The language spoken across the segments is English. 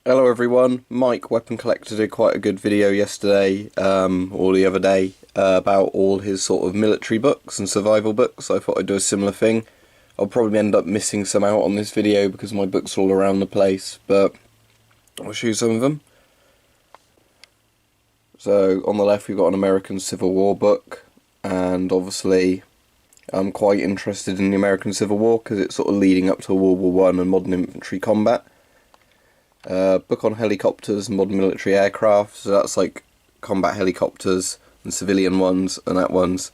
Hello everyone, Mike, Weaponcollector, did quite a good video yesterday, or the other day, about all his sort of military books and survival books. I thought I'd do a similar thing. I'll probably end up missing some out on this video because my books are all around the place, but I'll show you some of them. So on the left we've got an American Civil War book, and obviously I'm quite interested in the American Civil War because it's sort of leading up to World War I and modern infantry combat. Book on helicopters and modern military aircraft, so that's like combat helicopters and civilian ones, and that one's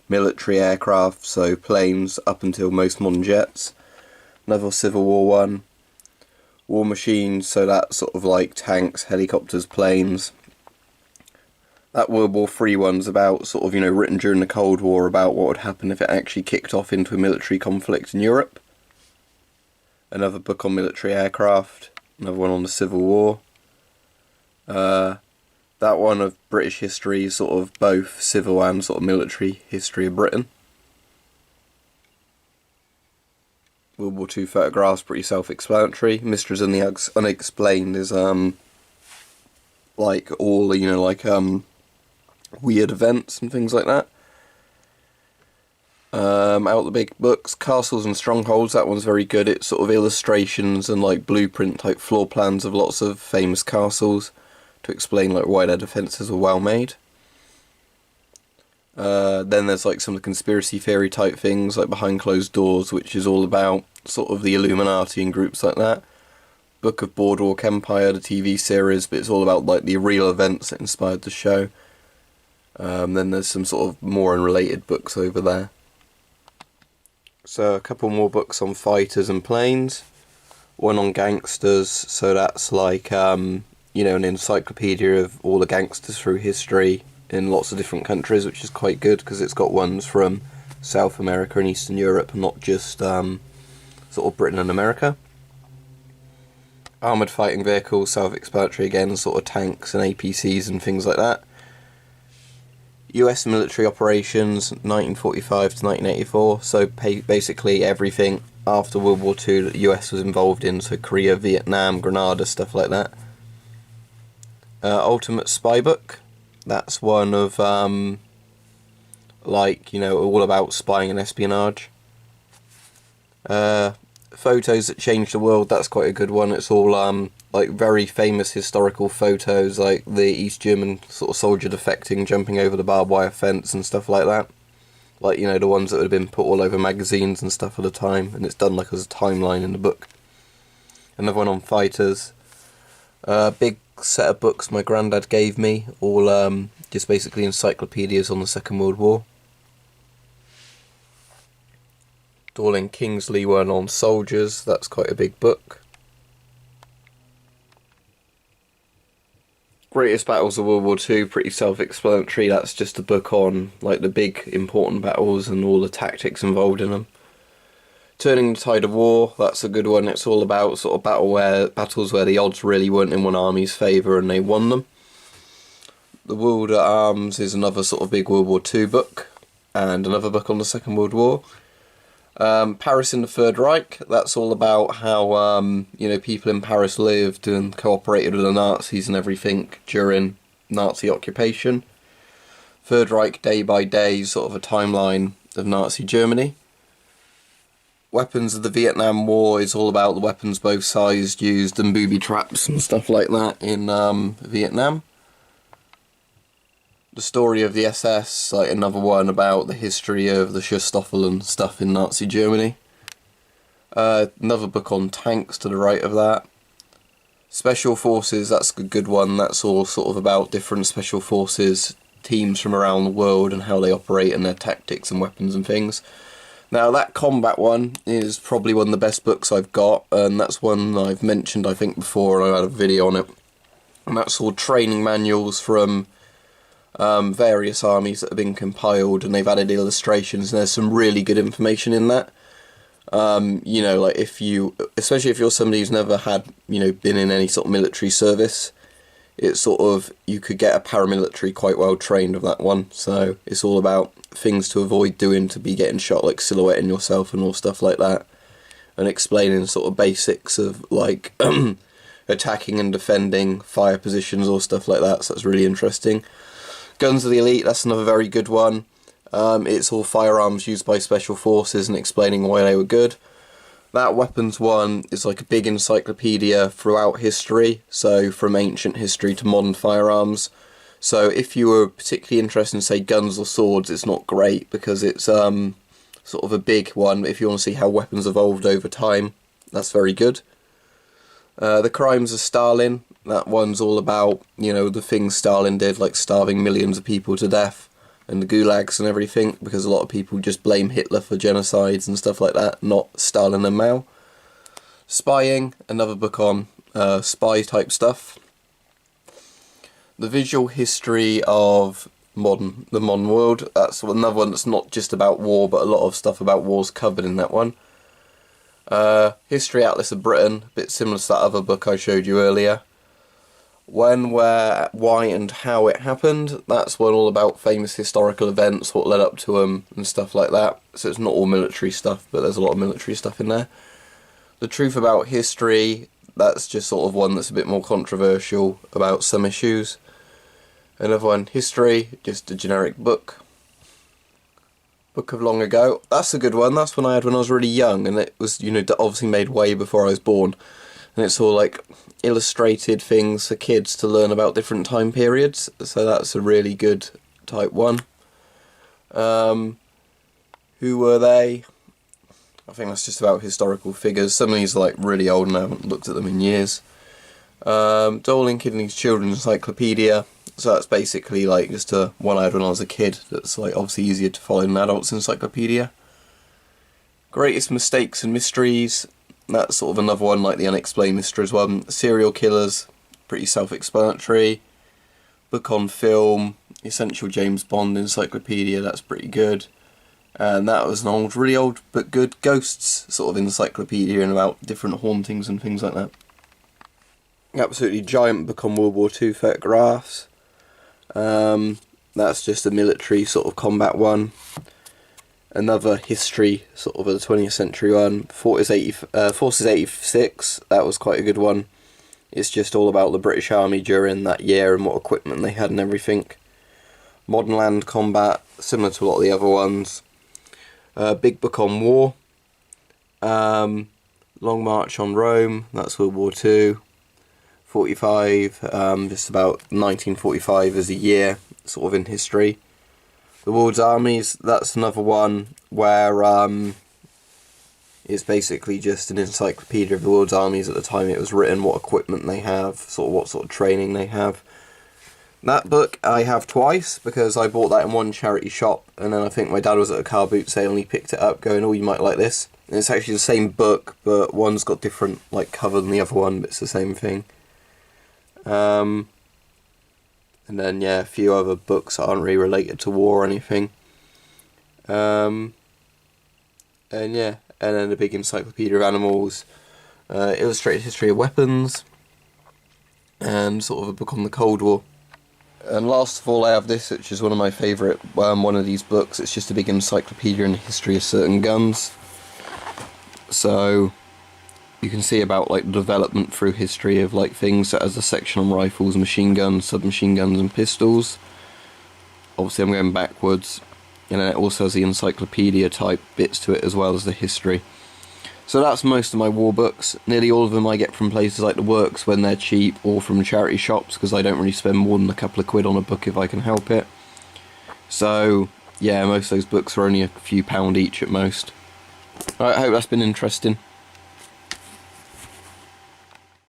military aircraft, so planes up until most modern jets. Another Civil War one, war machines, so that's sort of like tanks, helicopters, planes. That World War III one's about sort of, written during the Cold War about what would happen if it actually kicked off into a military conflict in Europe. Another book on military aircraft. Another one on the Civil War. That one of British history, sort of both civil and sort of military history of Britain. World War II photographs, pretty self-explanatory. Mysteries and the Unexplained is like all weird events and things like that. Out the big books, Castles and Strongholds, that one's very good. It's sort of illustrations and like blueprint type floor plans of lots of famous castles to explain like why their defences were well made. Then there's like some of the conspiracy theory type things like Behind Closed Doors, which is all about sort of the Illuminati and groups like that. Book of Boardwalk Empire, the TV series, but it's all about like the real events that inspired the show. Then there's some sort of more unrelated books over there. So a couple more books on fighters and planes. One on gangsters, so that's like an encyclopedia of all the gangsters through history in lots of different countries, which is quite good because it's got ones from South America and Eastern Europe, and not just sort of Britain and America. Armoured fighting vehicles, self-explanatory again, sort of tanks and APCs and things like that. US military operations, 1945 to 1984, so basically everything after World War II that the US was involved in, so Korea, Vietnam, Grenada, stuff like that. Ultimate Spy Book, that's one of, all about spying and espionage. Photos that changed the world, that's quite a good one. It's all very famous historical photos, like the East German sort of soldier defecting, jumping over the barbed wire fence and stuff like that. Like, the ones that would have been put all over magazines and stuff at the time, and it's done like as a timeline in the book. Another one on fighters. Big set of books my granddad gave me, all just basically encyclopedias on the Second World War. Dorling Kingsley one on soldiers, that's quite a big book. Greatest Battles of World War II, pretty self-explanatory. That's just a book on like the big important battles and all the tactics involved in them. Turning the Tide of War, that's a good one. It's all about sort of battles where the odds really weren't in one army's favour and they won them. The Wards Armies is another sort of big World War II book, and another book on the Second World War. Paris in the Third Reich, that's all about how people in Paris lived and cooperated with the Nazis and everything during Nazi occupation. Third Reich day by day, sort of a timeline of Nazi Germany. Weapons of the Vietnam War is all about the weapons both sides used and booby traps and stuff like that in Vietnam. The Story of the SS, like another one about the history of the Schutzstaffel and stuff in Nazi Germany. Another book on tanks to the right of that. Special Forces, that's a good one. That's all sort of about different Special Forces teams from around the world and how they operate and their tactics and weapons and things. Now that combat one is probably one of the best books I've got, and that's one I've mentioned I think before, and I had a video on it. And that's all training manuals from various armies that have been compiled, and they've added illustrations, and there's some really good information in that. Like especially if you're somebody who's never had, been in any sort of military service, it's sort of, you could get a paramilitary quite well trained of that one. So it's all about things to avoid doing to be getting shot, like silhouetting yourself and all stuff like that, and explaining sort of basics of like attacking and defending fire positions or stuff like that, so that's really interesting. Guns of the Elite, that's another very good one. It's all firearms used by special forces and explaining why they were good. That weapons one is like a big encyclopedia throughout history, so from ancient history to modern firearms. So if you were particularly interested in, say, guns or swords, it's not great because it's sort of a big one. If you want to see how weapons evolved over time, that's very good. The Crimes Are Stalin, that one's all about, you know, the things Stalin did, like starving millions of people to death, and the gulags and everything, because a lot of people just blame Hitler for genocides and stuff like that, not Stalin and Mao. Spying, another book on spy type stuff. The Visual History of the Modern World, that's another one that's not just about war, but a lot of stuff about war's covered in that one. History Atlas of Britain, a bit similar to that other book I showed you earlier. When, where, why and how it happened, that's one all about famous historical events, what led up to them and stuff like that. So it's not all military stuff, but there's a lot of military stuff in there. The Truth About History, that's just sort of one that's a bit more controversial about some issues. Another one, History, just a generic book. Book of Long Ago, that's a good one. That's one I had when I was really young, and it was, you know, obviously made way before I was born. And it's all like illustrated things for kids to learn about different time periods, so that's a really good type one. Who were they? I think that's just about historical figures. Some of these are like really old and I haven't looked at them in years. Dolan Kidney's Children's Encyclopedia, so that's basically like just a one I had when I was a kid, that's like obviously easier to follow than adults encyclopedia. Greatest Mistakes and Mysteries, that's sort of another one like the Unexplained Mysteries one. Serial Killers, pretty self-explanatory. Book on Film, Essential James Bond Encyclopedia, that's pretty good. And that was an old, really old but good Ghosts sort of encyclopedia and about different hauntings and things like that. Absolutely giant book on World War II photographs. That's just a military sort of combat one. Another history sort of the 20th century one, Forces 86, that was quite a good one. It's just all about the British Army during that year and what equipment they had and everything. Modern Land Combat, similar to a lot of the other ones. Big book on war. Long March on Rome, that's World War II. 45, just about 1945 as a year, sort of in history. The Wards Armies, that's another one where it's basically just an encyclopedia of the Wards Armies at the time it was written, what equipment they have, sort of what sort of training they have. That book I have twice, because I bought that in one charity shop, and then I think my dad was at a car boot sale and he picked it up going, oh, you might like this. And it's actually the same book, but one's got different like cover than the other one, but it's the same thing. And then, yeah, a few other books that aren't really related to war or anything. And yeah, and then a big encyclopedia of animals, illustrated history of weapons, and sort of a book on the Cold War. And last of all, I have this, which is one of my favourite, one of these books. It's just a big encyclopedia in the history of certain guns. So you can see about like the development through history of like things that has a section on rifles, machine guns, submachine guns and pistols. Obviously I'm going backwards, and then it also has the encyclopedia type bits to it as well as the history. So that's most of my war books. Nearly all of them I get from places like the Works when they're cheap, or from charity shops, because I don't really spend more than a couple of quid on a book if I can help it. So yeah, most of those books are only a few pound each at most. Alright, I hope that's been interesting.